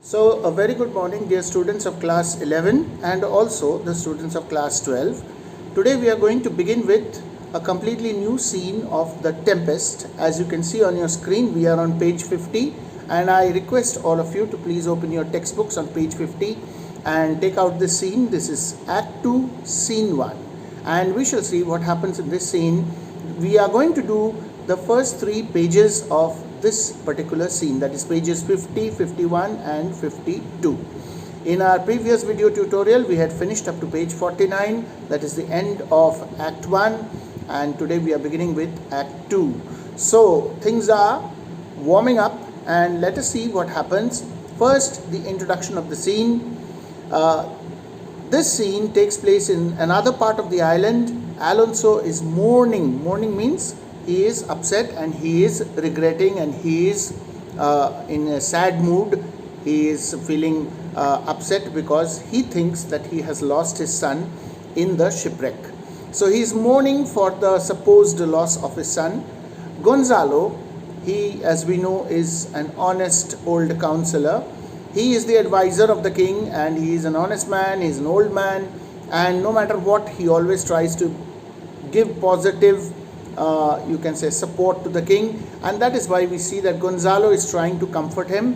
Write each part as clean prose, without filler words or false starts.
So, a very good morning, dear students of class 11 and also the students of class 12. Today, we are going to begin with a completely new scene of The Tempest. As you can see on your screen, we are on page 50, and I request all of you to please open your textbooks on page 50 and take out this scene. This is Act 2, Scene 1, and we shall see what happens in this scene. We are going to do the first 3 pages of this particular scene, that is pages 50, 51 and 52. In our previous video tutorial, we had finished up to page 49, that is the end of Act 1, and today we are beginning with Act 2. So things are warming up and let us see what happens. First, the introduction of the scene. This scene takes place in another part of the island. Alonso is mourning. Mourning means he is upset and he is regretting and he is in a sad mood. He is feeling upset because he thinks that he has lost his son in the shipwreck. So he is mourning for the supposed loss of his son. Gonzalo, he, as we know, is an honest old counselor. He is the advisor of the king and he is an honest man, he is an old man, and no matter what, he always tries to give positive you can say support to the king, and that is why we see that Gonzalo is trying to comfort him.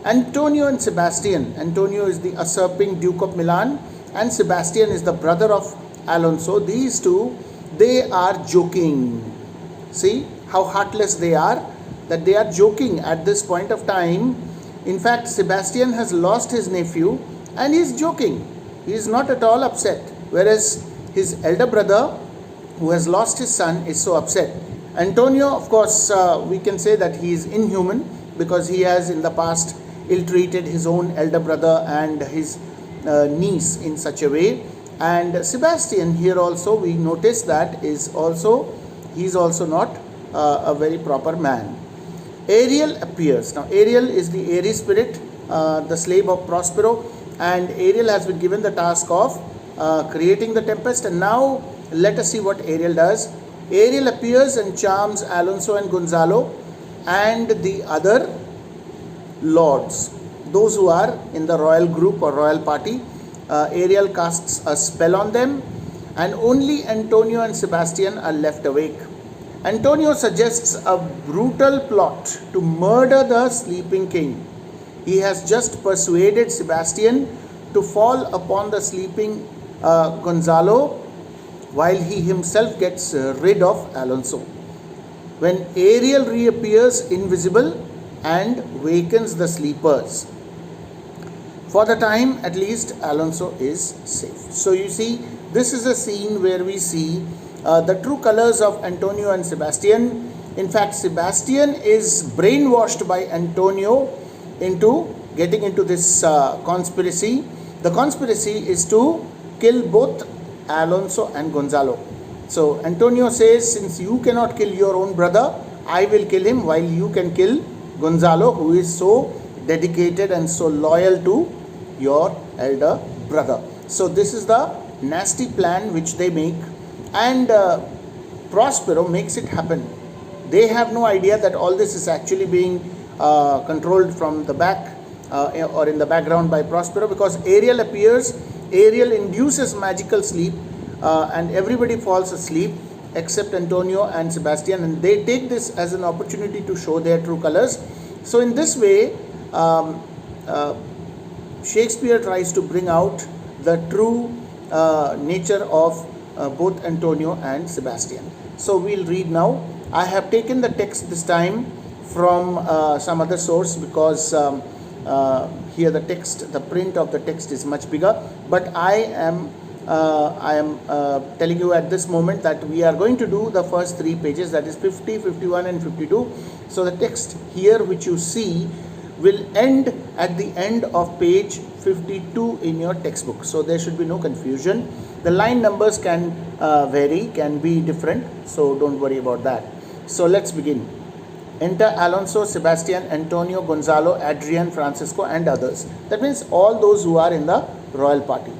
Antonio and Sebastian. Antonio is the usurping Duke of Milan and Sebastian is the brother of Alonso. These two, they are joking. See how heartless they are, that they are joking at this point of time. In fact, Sebastian has lost his nephew and he is joking. He is not at all upset, whereas his elder brother, who has lost his son, is so upset. Antonio, of course, we can say that he is inhuman because he has in the past ill-treated his own elder brother and his niece in such a way. And Sebastian, here also we notice that he is also not a very proper man. Ariel appears. Now Ariel is the airy spirit, the slave of Prospero, and Ariel has been given the task of creating the tempest, and now let us see what Ariel does. Ariel appears and charms Alonso and Gonzalo and the other lords, those who are in the royal group or royal party. Ariel casts a spell on them and only Antonio and Sebastian are left awake. Antonio suggests a brutal plot to murder the sleeping king. He has just persuaded Sebastian to fall upon the sleeping Gonzalo while he himself gets rid of Alonso. When Ariel reappears invisible and wakens the sleepers. For the time, at least, Alonso is safe. So you see, this is a scene where we see the true colors of Antonio and Sebastian. In fact, Sebastian is brainwashed by Antonio into getting into this conspiracy. The conspiracy is to kill both Alonso and Gonzalo. So Antonio says, since you cannot kill your own brother, I will kill him while you can kill Gonzalo, who is so dedicated and so loyal to your elder brother. So this is the nasty plan which they make, and Prospero makes it happen. They have no idea that all this is actually being controlled from the back or in the background by Prospero, because Ariel appears. Ariel induces magical sleep and everybody falls asleep except Antonio and Sebastian, and they take this as an opportunity to show their true colors. So in this way, Shakespeare tries to bring out the true nature of both Antonio and Sebastian. So we'll read now. I have taken the text this time from some other source because here the print of the text is much bigger, but I am telling you at this moment that we are going to do the first 3 pages, that is 50, 51 and 52. So the text here which you see will end at the end of page 52 in your textbook. So there should be no confusion. The line numbers can vary, can be different, so don't worry about that. So let's begin. Enter Alonso, Sebastian, Antonio, Gonzalo, Adrian, Francisco and others. That means all those who are in the royal party.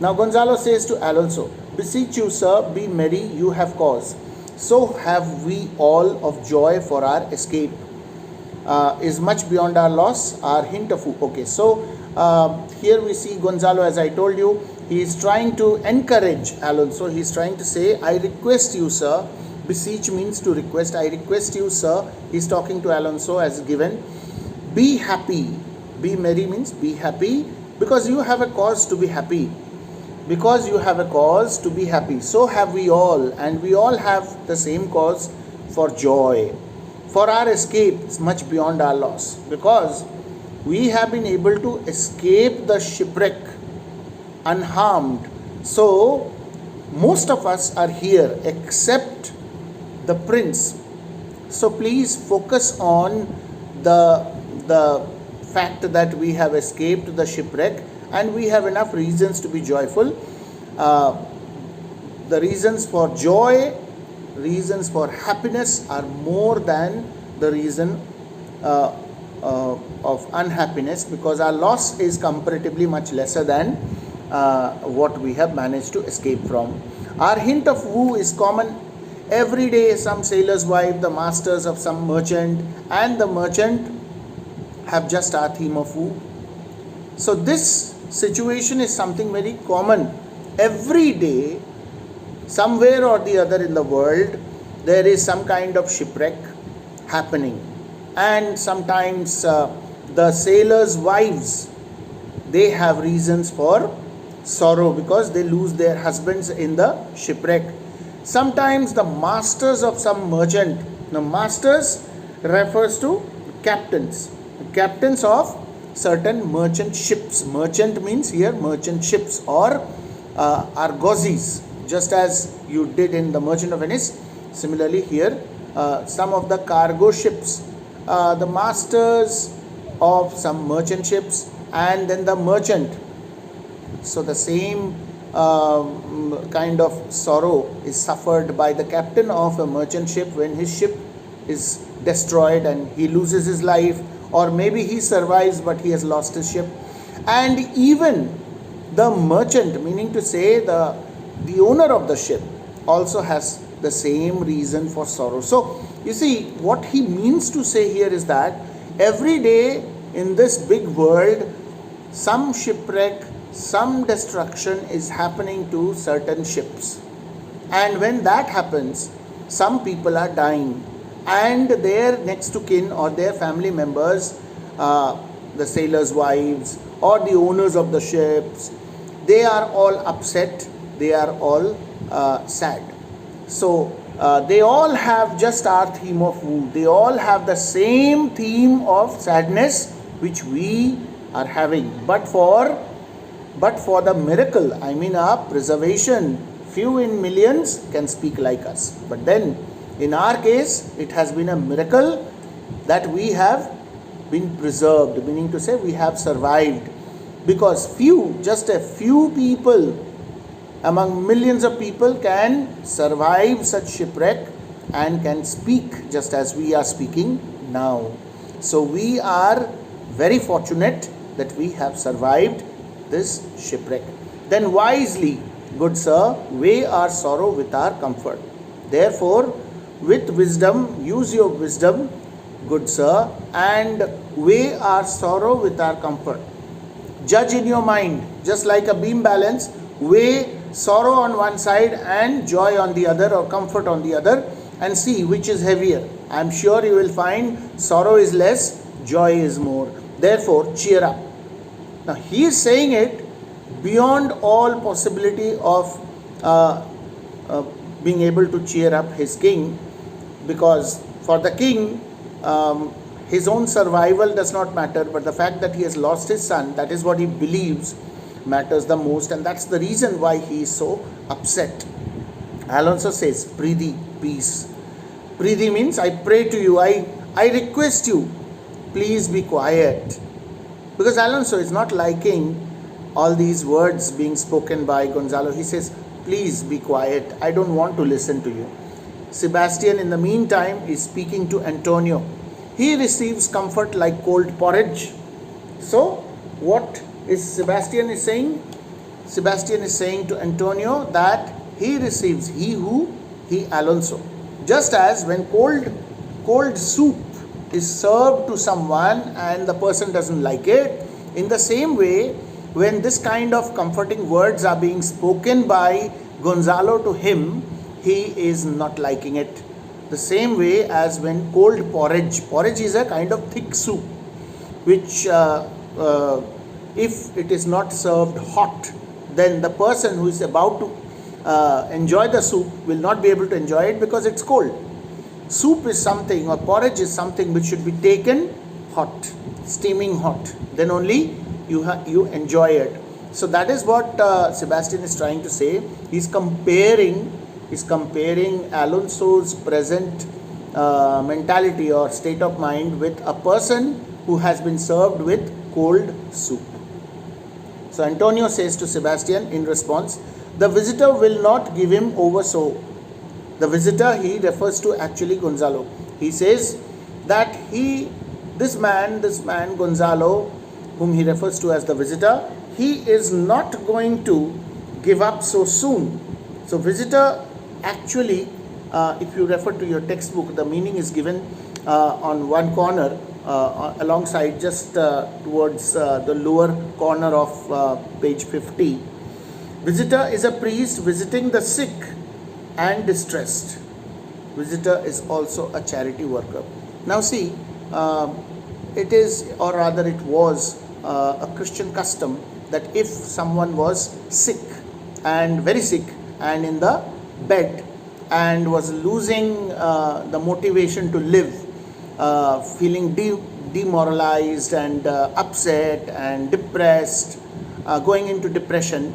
Now Gonzalo says to Alonso, beseech you, sir, be merry, you have cause. So have we all of joy for our escape. is much beyond our loss. Our hint of who. Okay, so here we see Gonzalo, as I told you, he is trying to encourage Alonso. He is trying to say, I request you, sir. Beseech means to request. I request you, sir. He is talking to Alonso as given. Be happy. Be merry means be happy, because you have a cause to be happy. Because you have a cause to be happy. So have we all, and we all have the same cause for joy. For our escape is much beyond our loss, because we have been able to escape the shipwreck unharmed. So most of us are here except the prince. So please focus on the fact that we have escaped the shipwreck, and we have enough reasons to be joyful. The reasons for joy, reasons for happiness are more than the reason of unhappiness, because our loss is comparatively much lesser than what we have managed to escape from. Our hint of woo is common. Every day some sailor's wife, the masters of some merchant, and the merchant have just our theme of woo. So this situation is something very common. Every day, somewhere or the other in the world, there is some kind of shipwreck happening. And sometimes the sailors' wives, they have reasons for sorrow because they lose their husbands in the shipwreck. Sometimes the masters of some merchant, the masters refers to captains, captains of certain merchant ships. Merchant means here merchant ships or argosies, just as you did in the Merchant of Venice. Similarly here, some of the cargo ships, the masters of some merchant ships, and then the merchant. So the same kind of sorrow is suffered by the captain of a merchant ship when his ship is destroyed and he loses his life, or maybe he survives but he has lost his ship. And even the merchant, meaning to say the owner of the ship, also has the same reason for sorrow. So you see, what he means to say here is that every day in this big world, some shipwreck, some destruction is happening to certain ships. And when that happens, some people are dying, and their next to kin or their family members, the sailors' wives or the owners of the ships, they are all upset, they are all sad. So they all have just our theme of woo. They all have the same theme of sadness which we are having. But for the miracle, I mean our preservation, few in millions can speak like us. But then in our case, it has been a miracle that we have been preserved, meaning to say we have survived. Because just a few people among millions of people can survive such shipwreck and can speak just as we are speaking now. So we are very fortunate that we have survived this shipwreck. Then wisely, good sir, weigh our sorrow with our comfort. Therefore, with wisdom, use your wisdom, good sir, and weigh our sorrow with our comfort. Judge in your mind, just like a beam balance, weigh sorrow on one side and joy on the other, or comfort on the other, and see which is heavier. I am sure you will find sorrow is less, joy is more. Therefore, cheer up. Now he is saying it beyond all possibility of being able to cheer up his king, because for the king, his own survival does not matter, but the fact that he has lost his son, that is what he believes matters the most, and that's the reason why he is so upset. Alonso says, Prithee, peace. Prithee means I pray to you, I request you, please be quiet. Because Alonso is not liking all these words being spoken by Gonzalo. He says, please be quiet, I don't want to listen to you. Sebastian in the meantime is speaking to Antonio. He receives comfort like cold porridge. So what is Sebastian is saying? Sebastian is saying to Antonio that he receives, he Alonso. Just as when cold soup is served to someone and the person doesn't like it, in the same way, when this kind of comforting words are being spoken by Gonzalo to him, he is not liking it. The same way as when cold porridge is a kind of thick soup, which if it is not served hot, then the person who is about to enjoy the soup will not be able to enjoy it because it's cold. Soup is something, or porridge is something which should be taken hot, steaming hot. Then only you enjoy it. So that is what Sebastian is trying to say. He's comparing Alonso's present mentality or state of mind with a person who has been served with cold soup. So Antonio says to Sebastian in response, the visitor will not give him over so. The visitor, he refers to actually Gonzalo. He says that this man Gonzalo, whom he refers to as the visitor, he is not going to give up so soon. So visitor, actually, if you refer to your textbook, the meaning is given on one corner, alongside just towards the lower corner of page 50. Visitor is a priest visiting the sick and distressed. Visitor is also a charity worker. Now see, it is, or rather it was, a Christian custom that if someone was sick and very sick and in the bed and was losing the motivation to live, feeling demoralized and upset and depressed, going into depression,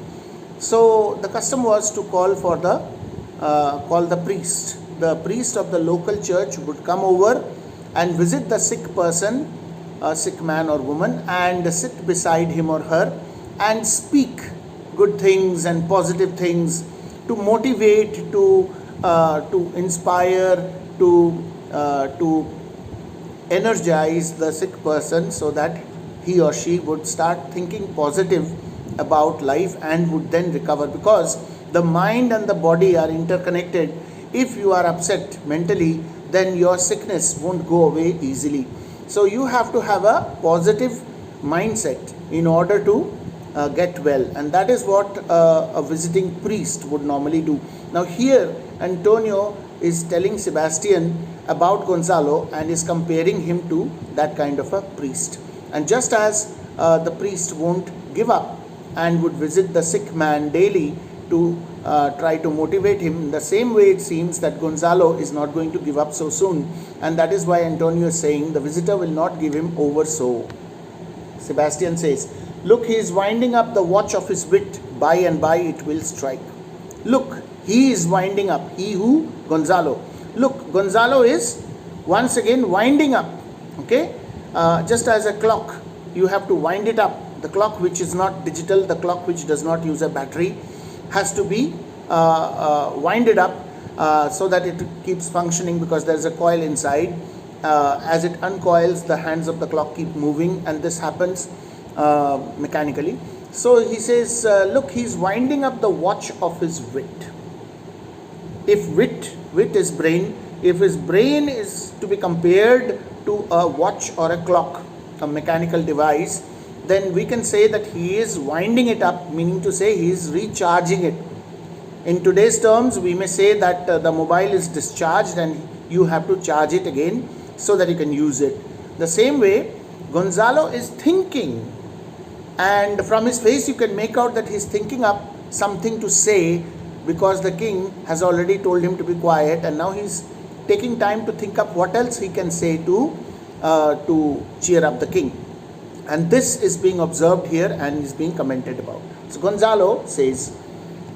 so the custom was to call the priest. The priest of the local church would come over and visit the sick person, a sick man or woman, and sit beside him or her and speak good things and positive things to motivate, to inspire, to energize the sick person so that he or she would start thinking positive about life and would then recover, because the mind and the body are interconnected. If you are upset mentally, then your sickness won't go away easily. So you have to have a positive mindset in order to get well, and that is what a visiting priest would normally do. Now here Antonio is telling Sebastian about Gonzalo and is comparing him to that kind of a priest. And just as the priest won't give up and would visit the sick man daily to try to motivate him, in the same way it seems that Gonzalo is not going to give up so soon, and that is why Antonio is saying the visitor will not give him over so. Sebastian says, look, he is winding up the watch of his wit, by and by it will strike. Look, he is winding up. He who? Gonzalo. Look, Gonzalo is once again winding up. Okay, just as a clock, you have to wind it up. The clock which is not digital, the clock which does not use a battery, has to be winded up so that it keeps functioning, because there is a coil inside. As it uncoils, the hands of the clock keep moving, and this happens mechanically. So he says, look, he's winding up the watch of his wit. If wit is brain, if his brain is to be compared to a watch or a clock, a mechanical device, then we can say that he is winding it up, meaning to say he is recharging it. In today's terms, we may say that the mobile is discharged and you have to charge it again so that you can use it. The same way, Gonzalo is thinking, and from his face you can make out that he's thinking up something to say, because the king has already told him to be quiet, and now he's taking time to think up what else he can say to cheer up the king. And this is being observed here and is being commented about. So Gonzalo says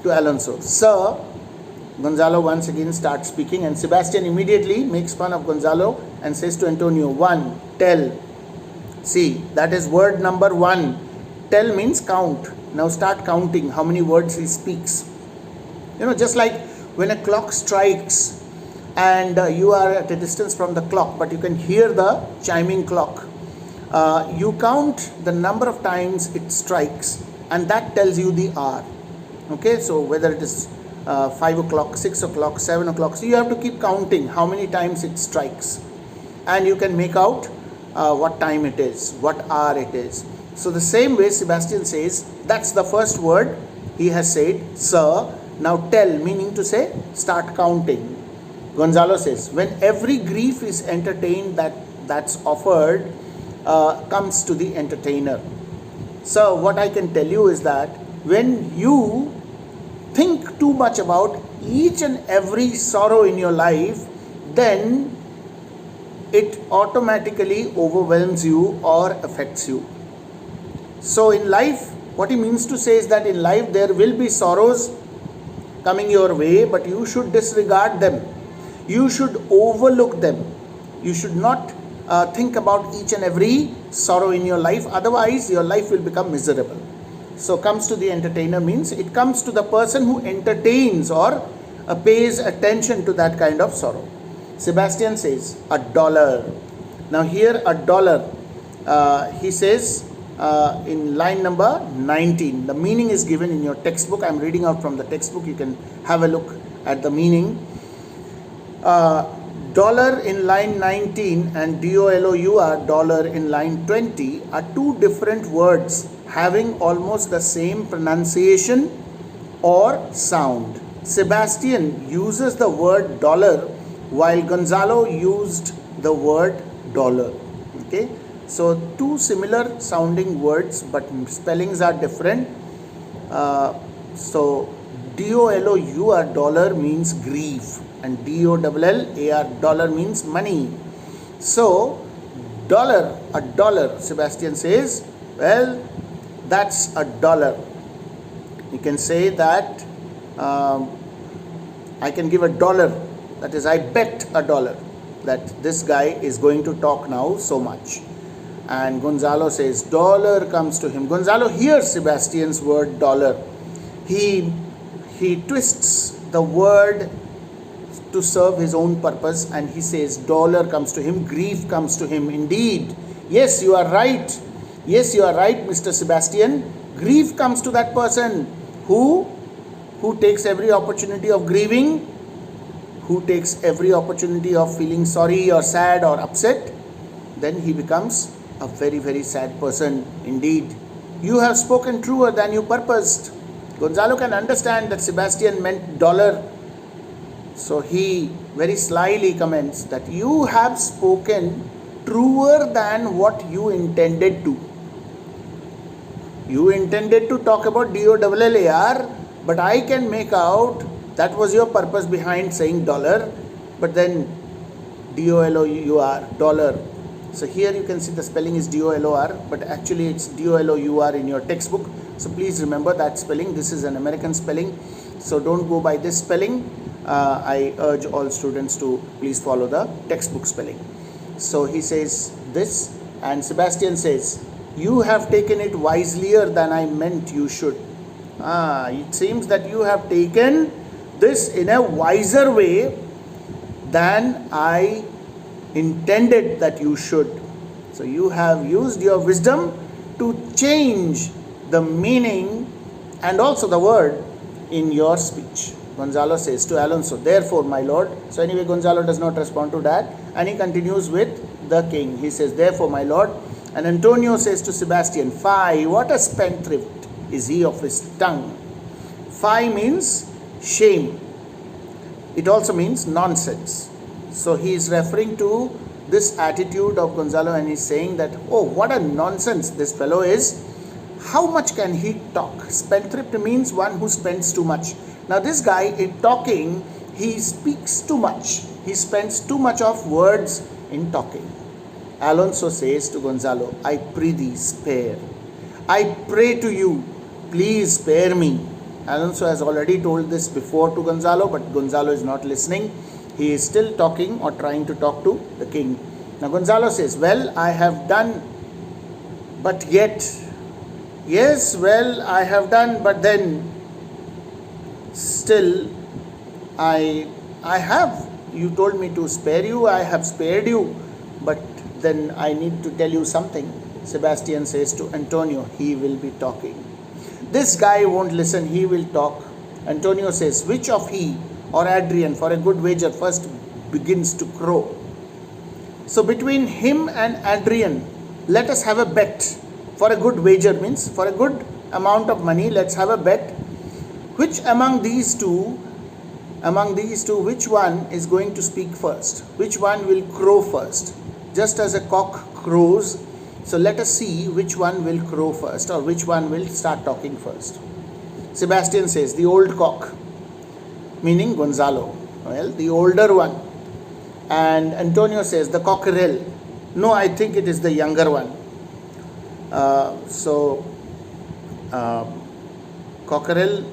to Alonso, Sir, Gonzalo once again starts speaking, and Sebastian immediately makes fun of Gonzalo and says to Antonio, 1, tell. See, that is word number 1. Tell means count. Now start counting how many words he speaks. Just like when a clock strikes and you are at a distance from the clock, but you can hear the chiming clock. You count the number of times it strikes, and that tells you the hour. Okay, so whether it is 5 o'clock, 6 o'clock, 7 o'clock, so you have to keep counting how many times it strikes. and you can make out what time it is, what hour it is. So the same way Sebastian says, that's the first word he has said, sir. Now tell, meaning to say, start counting. Gonzalo says, when every grief is entertained that's offered comes to the entertainer. So what I can tell you is that when you think too much about each and every sorrow in your life, then it automatically overwhelms you or affects you. So in life, what he means to say is that in life there will be sorrows coming your way, but you should disregard them. You should overlook them. You should not think about each and every sorrow in your life, otherwise your life will become miserable. So comes to the entertainer means it comes to the person who entertains or pays attention to that kind of sorrow. Sebastian says $1. Now here $1, he says in line number 19. The meaning is given in your textbook. I am reading out from the textbook. You can have a look at the meaning. Dollar in line 19 and DOLOUR, dollar in line 20, are two different words having almost the same pronunciation or sound. Sebastian uses the word dollar while Gonzalo used the word dollar. Okay, so two similar sounding words but spellings are different. So DOLOUR, dollar, means grief, and DOLLAR, dollar, means money. So $1, Sebastian says, well, that's $1. You can say that I can give $1, that is, I bet $1 that this guy is going to talk now so much. And Gonzalo says dollar comes to him. Gonzalo hears Sebastian's word dollar. He twists the word to serve his own purpose, and he says dollar comes to him, grief comes to him. Indeed, yes, you are right. Yes, you are right, Mr. Sebastian. Grief comes to that person who takes every opportunity of grieving, who takes every opportunity of feeling sorry or sad or upset. Then he becomes a very, very sad person indeed. You have spoken truer than you purposed. Gonzalo can understand that Sebastian meant dollar. So he very slyly comments that you have spoken truer than what you intended to. You intended to talk about DOLLAR, but I can make out that was your purpose behind saying dollar, but then DOLOUR, dollar. So here you can see the spelling is DOLOR, but actually it's DOLOUR in your textbook. So please remember that spelling. This is an American spelling, so don't go by this spelling. I urge all students to please follow the textbook spelling. So he says this, and Sebastian says, you have taken it wiselier than I meant you should. It seems that you have taken this in a wiser way than I intended that you should. So you have used your wisdom to change the meaning and also the word in your speech. Gonzalo says to Alonso, therefore, my lord. So anyway, Gonzalo does not respond to that, and he continues with the king. He says, therefore, my lord. And Antonio says to Sebastian, fie, what a spendthrift is he of his tongue. Fie means shame. It also means nonsense. So he is referring to this attitude of Gonzalo, and he's saying that, oh, what a nonsense this fellow is. How much can he talk? Spendthrift means one who spends too much. Now this guy, in talking, he speaks too much. He spends too much of words in talking. Alonso says to Gonzalo, I pray thee, spare. I pray to you, please spare me. Alonso has already told this before to Gonzalo, but Gonzalo is not listening. He is still talking or trying to talk to the king. Now Gonzalo says, well, I have done, but yet. Yes, well, I have done, but then still I have. You told me to spare you, I have spared you, but then I need to tell you something. Sebastian says to Antonio, he will be talking. This guy won't listen, he will talk. Antonio says, which of he or Adrian, for a good wager, first begins to crow? So between him and Adrian, let us have a bet. For a good wager, means for a good amount of money, let's have a bet. Which among these two, which one is going to speak first? Which one will crow first? Just as a cock crows, so let us see which one will crow first, or which one will start talking first. Sebastian says, the old cock, meaning Gonzalo. Well, the older one. And Antonio says, the cockerel. No, I think it is the younger one. Cockerel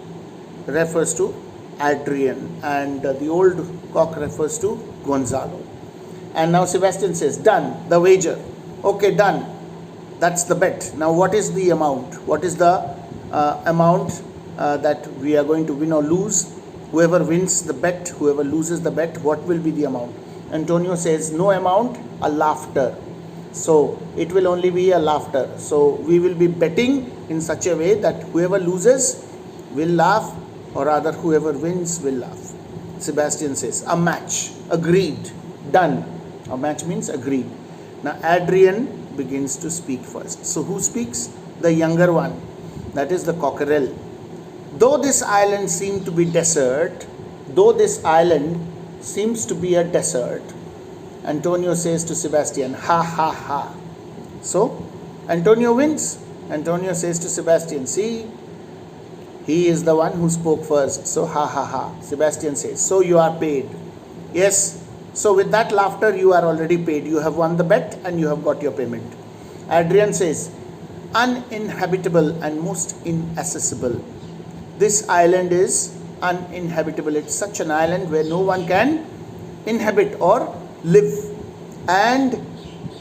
refers to Adrian, and the old cock refers to Gonzalo. And now Sebastian says, done, the wager. Okay, done. That's the bet. Now what is the amount? What is the amount that we are going to win or lose? Whoever wins the bet, whoever loses the bet, what will be the amount? Antonio says, no amount, a laughter. So it will only be a laughter. So we will be betting in such a way that whoever loses will laugh, or rather whoever wins will laugh. Sebastian says, a match. Agreed. Done. A match means agreed. Now Adrian begins to speak first. So who speaks? The younger one. That is the cockerel. Though this island seemed to be desert, seems to be a desert, Antonio says to Sebastian, ha ha ha. So Antonio wins. Antonio says to Sebastian, see, he is the one who spoke first. So ha ha ha. Sebastian says, so you are paid. Yes. So with that laughter you are already paid. You have won the bet and you have got your payment. Adrian says, uninhabitable and most inaccessible. This island is uninhabitable. It's such an island where no one can inhabit or live, and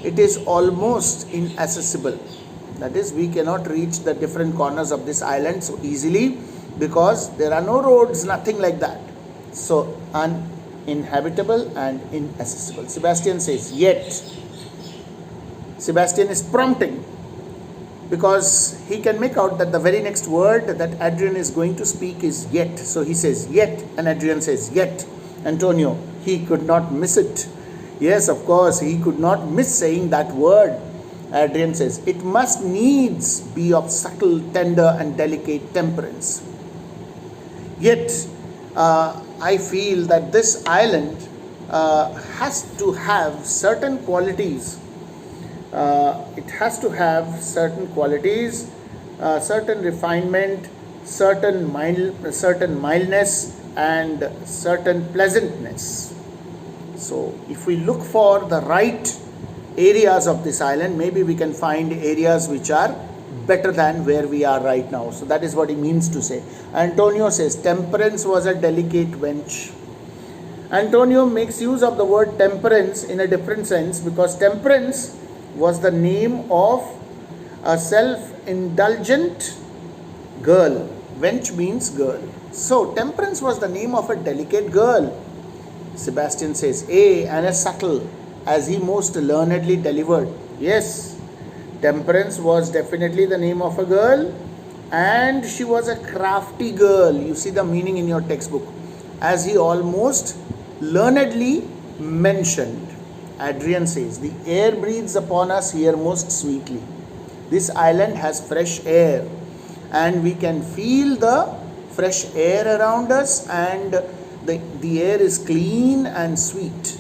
it is almost inaccessible. That is, we cannot reach the different corners of this island so easily because there are no roads, nothing like that. So uninhabitable and inaccessible. Sebastian says, yet. Sebastian is prompting, because he can make out that the very next word that Adrian is going to speak is yet. So he says yet, and Adrian says yet. Antonio, he could not miss it. Yes, of course, he could not miss saying that word. Adrian says, it must needs be of subtle, tender and delicate temperance. Yet, I feel that this island has to have certain qualities. It has to have certain qualities, certain refinement, certain mildness and certain pleasantness. So if we look for the right areas of this island, maybe we can find areas which are better than where we are right now. So that is what he means to say. Antonio says, temperance was a delicate wench. Antonio makes use of the word temperance in a different sense, because temperance was the name of a self-indulgent girl. Wench means girl. So temperance was the name of a delicate girl. Sebastian says, and a subtle, as he most learnedly delivered. Yes, temperance was definitely the name of a girl, and she was a crafty girl. You see the meaning in your textbook, as he almost learnedly mentioned. Adrian says, the air breathes upon us here most sweetly. This island has fresh air, and we can feel the fresh air around us, and the air is clean and sweet.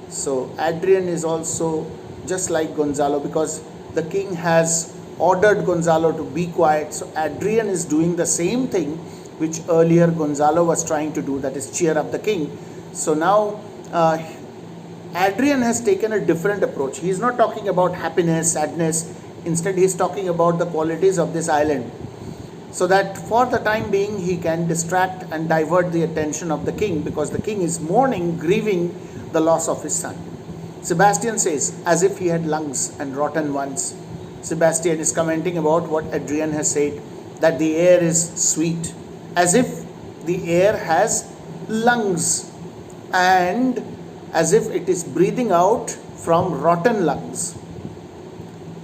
So Adrian is also just like Gonzalo, because the king has ordered Gonzalo to be quiet. So Adrian is doing the same thing which earlier Gonzalo was trying to do, that is cheer up the king. So now Adrian has taken a different approach. He is not talking about happiness, sadness. Instead, he is talking about the qualities of this island, so that for the time being he can distract and divert the attention of the king, because the king is mourning, grieving the loss of his son. Sebastian says, as if he had lungs and rotten ones. Sebastian is commenting about what Adrian has said, that the air is sweet, as if the air has lungs and as if it is breathing out from rotten lungs.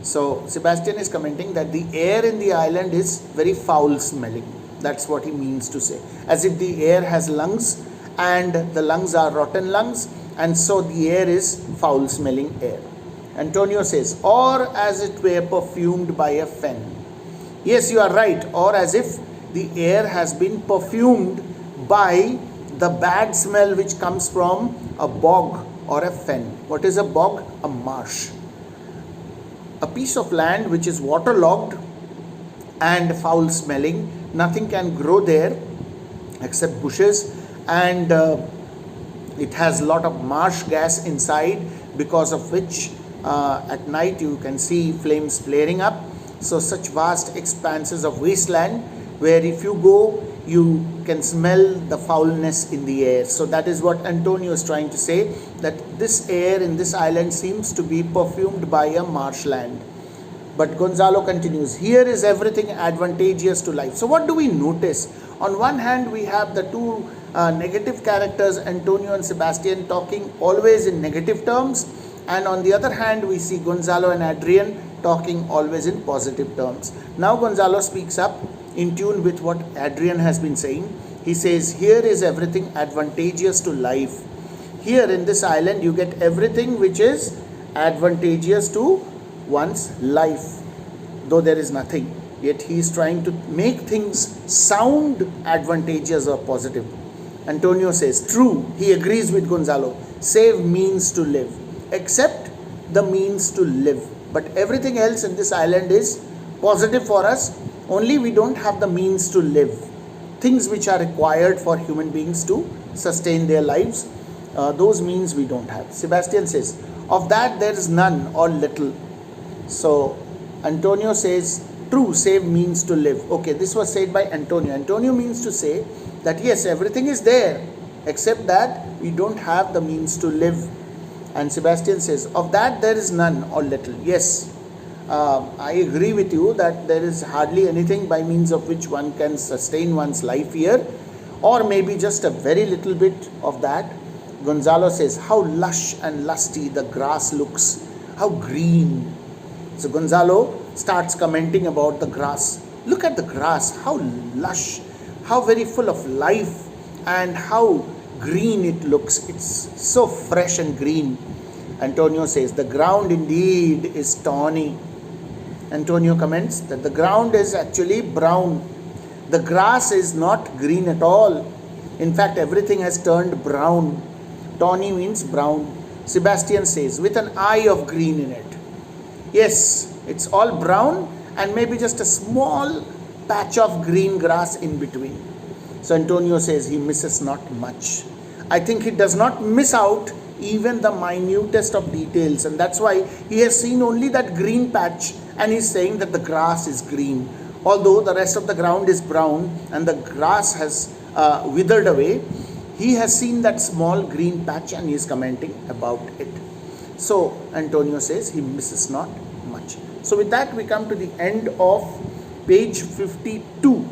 So Sebastian is commenting that the air in the island is very foul smelling. That's what he means to say. As if the air has lungs and the lungs are rotten lungs, and so the air is foul smelling air. Antonio says, or as it were perfumed by a fen. Yes, you are right, or as if the air has been perfumed by the bad smell which comes from a bog or a fen. What is a bog? A marsh. A piece of land which is waterlogged and foul smelling. Nothing can grow there except bushes, and it has a lot of marsh gas inside, because of which at night you can see flames flaring up. So such vast expanses of wasteland where if you go, you can smell the foulness in the air. So that is what Antonio is trying to say, that this air in this island seems to be perfumed by a marshland. But Gonzalo continues, here is everything advantageous to life. So what do we notice? On one hand, we have the two negative characters, Antonio and Sebastian, talking always in negative terms. And on the other hand, we see Gonzalo and Adrian talking always in positive terms. Now Gonzalo speaks up in tune with what Adrian has been saying. He says, here is everything advantageous to life. Here in this island, you get everything which is advantageous to one's life, though there is nothing. Yet he is trying to make things sound advantageous or positive. Antonio says, true, he agrees with Gonzalo. Save means to live, except the means to live. But everything else in this island is positive for us. Only we don't have the means to live. Things which are required for human beings to sustain their lives, those means we don't have. Sebastian says, of that there is none or little. So Antonio says, true, save means to live. Okay, this was said by Antonio. Antonio means to say that yes, everything is there, except that we don't have the means to live. And Sebastian says, of that there is none or little. Yes, I agree with you that there is hardly anything by means of which one can sustain one's life here, or maybe just a very little bit of that. Gonzalo says, how lush and lusty the grass looks, how green. So Gonzalo starts commenting about the grass. Look at the grass, how lush, how very full of life, and how green it looks. It's so fresh and green. Antonio says, the ground indeed is tawny. Antonio comments that the ground is actually brown. The grass is not green at all. In fact, everything has turned brown. Tawny means brown. Sebastian says, with an eye of green in it. Yes, it's all brown and maybe just a small patch of green grass in between. So Antonio says he misses not much. I think he does not miss out even the minutest of details, and that's why he has seen only that green patch and he's saying that the grass is green. Although the rest of the ground is brown and the grass has withered away, he has seen that small green patch and he is commenting about it. So Antonio says he misses not much. So with that we come to the end of page 52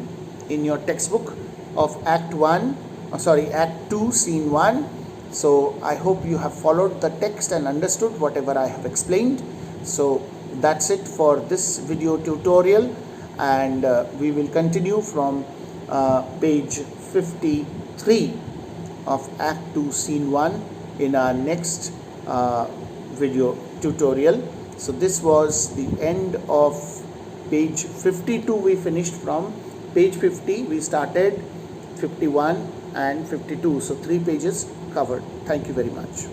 in your textbook of Act 2, Scene 1. So I hope you have followed the text and understood whatever I have explained. So that's it for this video tutorial, and we will continue from page 53 of Act 2, Scene 1 in our next video tutorial. So this was the end of page 52. We finished from page 50. We started 51 and 52. So 3 pages covered. Thank you very much.